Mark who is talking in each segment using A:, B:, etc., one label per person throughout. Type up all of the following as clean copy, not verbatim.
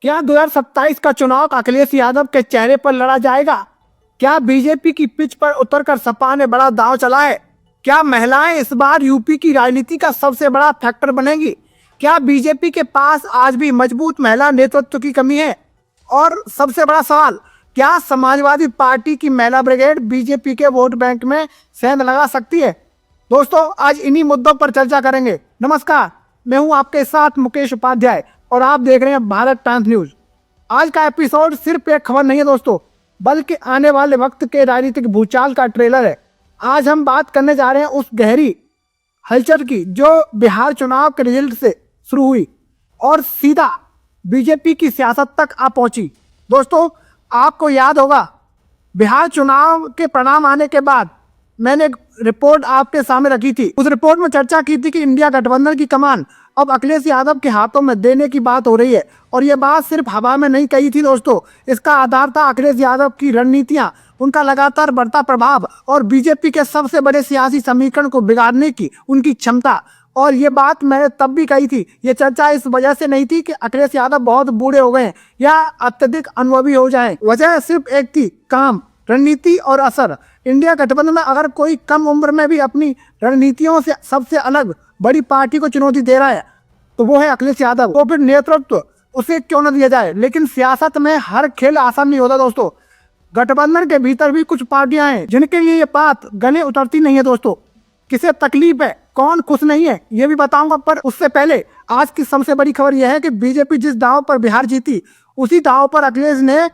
A: क्या 2027 का चुनाव अखिलेश यादव के चेहरे पर लड़ा जाएगा? क्या बीजेपी की पिच पर उतरकर सपा ने बड़ा दांव चला है? क्या महिलाएं इस बार यूपी की राजनीति का सबसे बड़ा फैक्टर बनेगी? क्या बीजेपी के पास आज भी मजबूत महिला नेतृत्व की कमी है? और सबसे बड़ा सवाल, क्या समाजवादी पार्टी की महिला ब्रिगेड बीजेपी के वोट बैंक में सेंध लगा सकती है? दोस्तों, आज इन्हीं मुद्दों पर चर्चा करेंगे। नमस्कार, मैं हूं आपके साथ मुकेश उपाध्याय और आप देख रहे हैं भारत टाइम्स न्यूज। आज का एपिसोड सिर्फ एक खबर नहीं है दोस्तों, बल्कि आने वाले वक्त के राजनीतिक भूचाल का ट्रेलर है। आज हम बात करने जा रहे हैं उस गहरी हलचल की जो बिहार चुनाव के रिजल्ट से शुरू हुई और सीधा बीजेपी की सियासत तक आ पहुंची। दोस्तों, आपको याद होगा, बिहार चुनाव के परिणाम आने के बाद मैंने एक रिपोर्ट आपके सामने रखी थी। उस रिपोर्ट में चर्चा की थी कि इंडिया गठबंधन की कमान अब अखिलेश यादव के हाथों में देने की बात हो रही है। और ये बात सिर्फ हवा में नहीं कही थी दोस्तों, इसका आधार था अखिलेश यादव की रणनीतियां, उनका लगातार बढ़ता प्रभाव और बीजेपी के सबसे बड़े सियासी समीकरण को बिगाड़ने की उनकी क्षमता। और ये बात मैंने तब भी कही थी, ये चर्चा इस वजह से नहीं थी कि अखिलेश यादव बहुत बूढ़े हो गए या अत्यधिक अनुभवी हो जाएं। वजह सिर्फ एक थी, काम, रणनीति और असर। इंडिया गठबंधन में अगर कोई कम उम्र में भी अपनी रणनीतियों से सबसे अलग बड़ी पार्टी को चुनौती दे रहा है तो वो है अखिलेश यादव। तो फिर नेतृत्व उसे क्यों न दिया जाए। लेकिन सियासत में हर खेल आसान नहीं होता दोस्तों। गठबंधन के भीतर भी कुछ पार्टियां हैं जिनके लिए ये बात गले उतरती नहीं है दोस्तों। किसे तकलीफ है, कौन खुश नहीं है, ये भी बताऊंगा। पर उससे पहले आज की सबसे बड़ी खबर यह है कि बीजेपी जिस दांव पर बिहार जीती, उसी दांव पर अखिलेश ने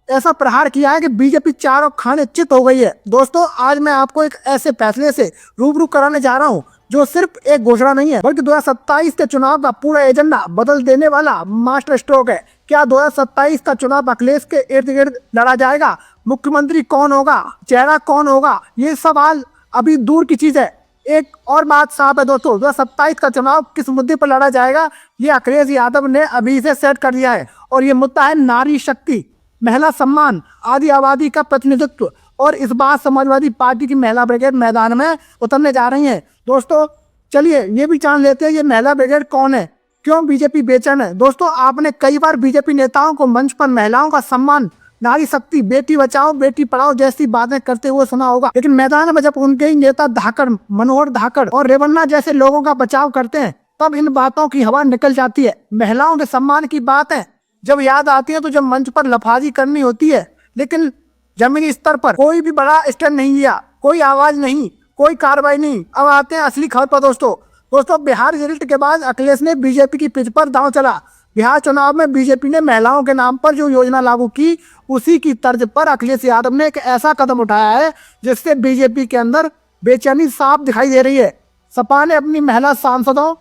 A: ऐसा प्रहार किया है कि बीजेपी चारों खाने चित हो गई है। दोस्तों, आज मैं आपको एक ऐसे फैसले से रूबरू कराने जा रहा हूं जो सिर्फ एक घोषणा नहीं है, बल्कि 2027 के चुनाव का पूरा एजेंडा बदल देने वाला मास्टर स्ट्रोक है। क्या 2027 का चुनाव अखिलेश के इर्द गिर्द लड़ा जाएगा? मुख्यमंत्री कौन होगा, चेहरा कौन होगा, ये सवाल अभी दूर की चीज है। एक और बात साफ है दोस्तों, 2027 का चुनाव किस मुद्दे पर लड़ा जाएगा ये अखिलेश यादव ने अभी से सेट कर दिया है। और ये मुद्दा है नारी शक्ति, महिला सम्मान, आदि आबादी का प्रतिनिधित्व। और इस बार समाजवादी पार्टी की महिला ब्रिगेड मैदान में उतरने जा रही है। दोस्तों, चलिए ये भी जान लेते हैं ये महिला ब्रिगेड कौन है, क्यों बीजेपी बेचैन है। दोस्तों, आपने कई बार बीजेपी नेताओं को मंच पर महिलाओं का सम्मान, नारी शक्ति, बेटी बचाओ बेटी पढ़ाओ जैसी बातें करते हुए सुना होगा। लेकिन मैदान में जब उनके ही नेता धाकड़, मनोहर धाकड़ और रेवन्ना जैसे लोगों का बचाव करते हैं, तब इन बातों की हवा निकल जाती है। महिलाओं के सम्मान की बात है जब याद आती है तो जब मंच पर लफाजी करनी होती है, लेकिन जमीनी स्तर पर कोई भी बड़ा स्टैंड नहीं लिया, कोई आवाज नहीं, कोई कार्रवाई नहीं। अब आते हैं असली खबर पर दोस्तों, बिहार रिजल्ट के बाद अखिलेश ने बीजेपी की पिच पर दांव चला। बिहार चुनाव में बीजेपी ने महिलाओं के नाम पर जो योजना लागू की, उसी की तर्ज पर अखिलेश यादव ने एक ऐसा कदम उठाया है जिससे बीजेपी के अंदर बेचैनी साफ दिखाई दे रही है। सपा ने अपनी महिला सांसदों,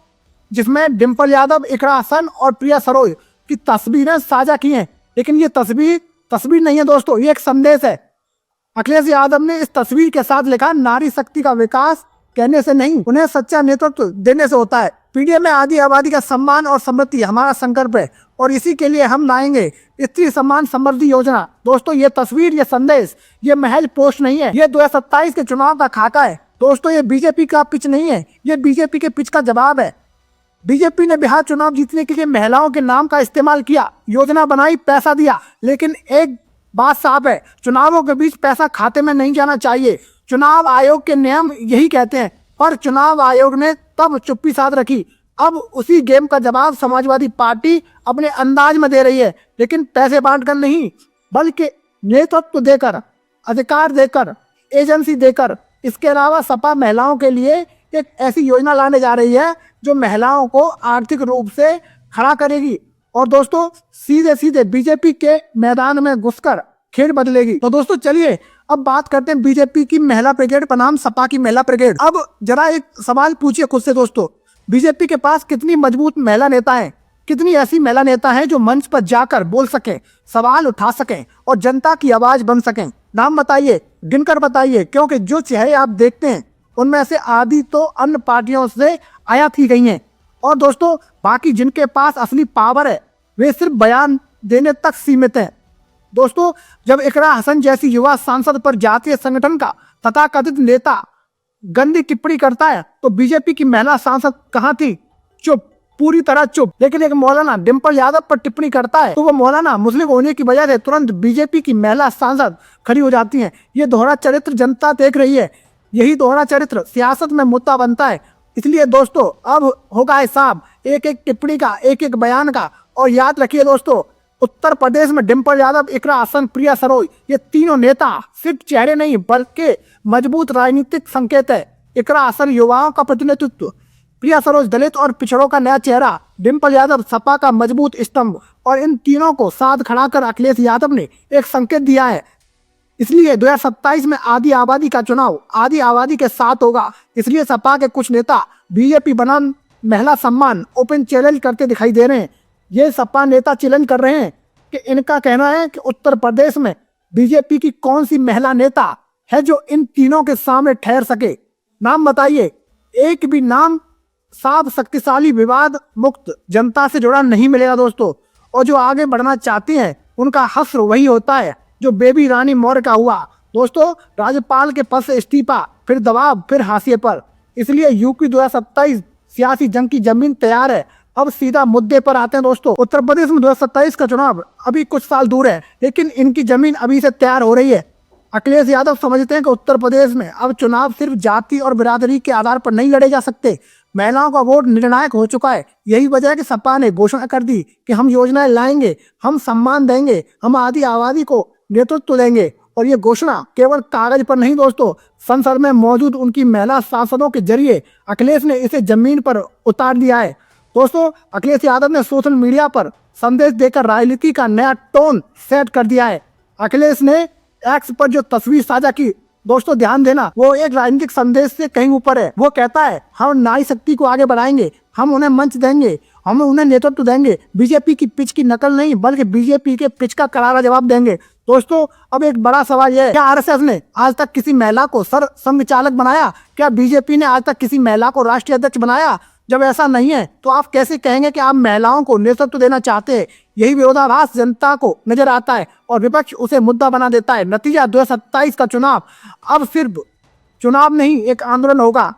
A: जिसमें डिम्पल यादव, इकरा हसन और प्रिया सरोज की तस्वीरें साझा की हैं। लेकिन ये तस्वीर नहीं है दोस्तों, ये एक संदेश है। अखिलेश यादव ने इस तस्वीर के साथ लिखा, नारी शक्ति का विकास कहने से नहीं, उन्हें सच्चा नेतृत्व देने से होता है। पीडीए में आदि आबादी का सम्मान और समृद्धि हमारा संकल्प है और इसी के लिए हम लाएंगे स्त्री सम्मान समृद्धि योजना। दोस्तों, ये तस्वीर, ये संदेश, ये महज पोस्ट नहीं है, ये 2027 के चुनाव का खाका है। दोस्तों, ये बीजेपी का पिच नहीं है, ये बीजेपी के पिच का जवाब है। बीजेपी ने बिहार चुनाव जीतने के लिए महिलाओं के नाम का इस्तेमाल किया, योजना बनाई, पैसा दिया। लेकिन एक बात साफ है, चुनावों के बीच पैसा खाते में नहीं जाना चाहिए। चुनाव आयोग के नियम यही कहते हैं, पर चुनाव आयोग ने तब चुप्पी साध रखी। अब उसी गेम का जवाब समाजवादी पार्टी अपने अंदाज में दे रही है, लेकिन पैसे बांटकर नहीं, बल्कि नेतृत्व देकर, अधिकार देकर, एजेंसी देकर। इसके अलावा सपा महिलाओं के लिए एक ऐसी योजना लाने जा रही है जो महिलाओं को आर्थिक रूप से खड़ा करेगी और दोस्तों सीधे सीधे बीजेपी के मैदान में घुसकर खेल बदलेगी। तो दोस्तों, चलिए अब बात करते हैं बीजेपी की महिला ब्रिगेड बनाम सपा की महिला ब्रिगेड। अब जरा एक सवाल पूछिए खुद से दोस्तों, बीजेपी के पास कितनी मजबूत महिला नेता हैं? कितनी ऐसी महिला नेता हैं जो मंच पर जाकर बोल सकें, सवाल उठा सकें और जनता की आवाज बन सकें? नाम बताइए, गिनकर बताइए, क्योंकि जो चेहरे आप देखते हैं उनमें से आधी तो अन्य पार्टियों से आयात की गई हैं। और दोस्तों, बाकी जिनके पास असली पावर है वे सिर्फ बयान देने तक सीमित हैं। दोस्तों, जब इकरा हसन जैसी युवा सांसद पर जातीय संगठन का तथाकथित नेता गंदी टिप्पणी करता है तो बीजेपी की महिला सांसद कहाँ थी? चुप। पूरी तरह चुप। लेकिन एक मौलाना डिम्पल यादव पर टिप्पणी करता है तो वो मौलाना मुस्लिम होने की वजह से तुरंत बीजेपी की महिला सांसद खड़ी हो जाती हैं। ये दोहरा चरित्र जनता देख रही है, यही दोहरा चरित्र सियासत में मुद्दा बनता है। इसलिए दोस्तों अब होगा हिसाब एक एक टिप्पणी का, एक एक बयान का। और याद रखिए दोस्तों, उत्तर प्रदेश में डिम्पल यादव, इकरा हसन, प्रिया सरोज, ये तीनों नेता सिर्फ चेहरे नहीं बल्कि मजबूत राजनीतिक संकेत है। इकरा हसन युवाओं का प्रतिनिधित्व, प्रिया सरोज दलित और पिछड़ों का नया चेहरा, डिम्पल यादव सपा का मजबूत स्तंभ। और इन तीनों को साथ खड़ा कर अखिलेश यादव ने एक संकेत दिया है। इसलिए 2027 में आधी आबादी का चुनाव आधी आबादी के साथ होगा। इसलिए सपा के कुछ नेता बीजेपी बनाम महिला सम्मान ओपन चैलेंज करते दिखाई दे रहे हैं। ये सपा नेता चैलेंज कर रहे हैं कि इनका कहना है कि उत्तर प्रदेश में बीजेपी की कौन सी महिला नेता है जो इन तीनों के सामने ठहर सके। नाम बताइए। एक भी नाम साफ, शक्तिशाली, विवाद मुक्त, जनता से जुड़ा नहीं मिलेगा दोस्तों। और जो आगे बढ़ना चाहते हैं उनका हश्र वही होता है जो बेबी रानी मौर्य का हुआ दोस्तों। राज्यपाल के पद से इस्तीफा, फिर दबाव, फिर हाशिए पर। इसलिए यूपी 2027 सियासी जंग की जमीन तैयार है। अब सीधा मुद्दे पर आते हैं दोस्तों। उत्तर प्रदेश में 2027 का चुनाव अभी कुछ साल दूर है, लेकिन इनकी जमीन अभी से तैयार हो रही है। अखिलेश यादव समझते हैं कि उत्तर प्रदेश में अब चुनाव सिर्फ जाति और बिरादरी के आधार पर नहीं लड़े जा सकते। महिलाओं का वोट निर्णायक हो चुका है। यही वजह है कि सपा ने घोषणा कर दी कि हम योजनाएं लाएंगे, हम सम्मान देंगे, हम आधी आबादी को नेतृत्व देंगे। और ये घोषणा केवल कागज पर नहीं दोस्तों, संसद में मौजूद उनकी महिला सांसदों के जरिए अखिलेश ने इसे जमीन पर उतार दिया है दोस्तों। अखिलेश यादव ने सोशल मीडिया पर संदेश देकर राजनीति का नया टोन सेट कर दिया है। अखिलेश ने एक्स पर जो तस्वीर साझा की दोस्तों, ध्यान देना, वो एक राजनीतिक संदेश से कहीं ऊपर है। वो कहता है हम नारी शक्ति को आगे बढ़ाएंगे, हम उन्हें मंच देंगे, हम उन्हें नेतृत्व देंगे। बीजेपी की पिच की नकल नहीं बल्कि बीजेपी के पिच का करारा जवाब देंगे। दोस्तों अब एक बड़ा सवाल यह है, क्या आरएसएस ने आज तक किसी महिला को सर संघचालक बनाया? क्या बीजेपी ने आज तक किसी महिला को राष्ट्रीय अध्यक्ष बनाया? जब ऐसा नहीं है तो आप कैसे कहेंगे कि आप महिलाओं को नेतृत्व देना चाहते हैं? यही विरोधाभास जनता को नजर आता है और विपक्ष उसे मुद्दा बना देता है। नतीजा 2027 का चुनाव अब सिर्फ चुनाव नहीं, एक आंदोलन होगा।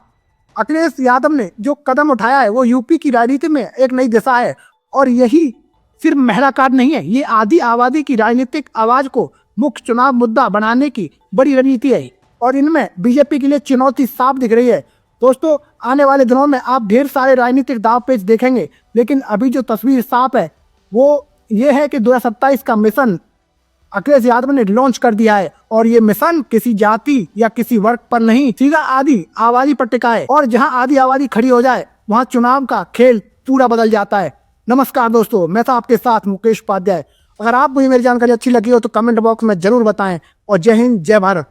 A: अखिलेश यादव ने जो कदम उठाया है वो यूपी की राजनीति में एक नई दिशा है। और यही सिर्फ महिला कार्ड नहीं है, ये आधी आबादी की राजनीतिक आवाज को मुख्य चुनाव मुद्दा बनाने की बड़ी रणनीति है। और इनमें बीजेपी के लिए चुनौती साफ दिख रही है दोस्तों। आने वाले दिनों में आप ढेर सारे राजनीतिक दाव पेच देखेंगे, लेकिन अभी जो तस्वीर साफ है वो ये है कि 2027 का मिशन अखिलेश यादव ने लॉन्च कर दिया है। और ये मिशन किसी जाति या किसी वर्ग पर नहीं, सीधा आधी आबादी पर टिका है। और जहां आधी आबादी खड़ी हो जाए वहां चुनाव का खेल पूरा बदल जाता है। नमस्कार दोस्तों, मैं था आपके साथ मुकेश उपाध्याय। अगर आपको ये मेरी जानकारी अच्छी लगी हो तो कमेंट बॉक्स में जरूर बताएं। और जय हिंद, जय भारत।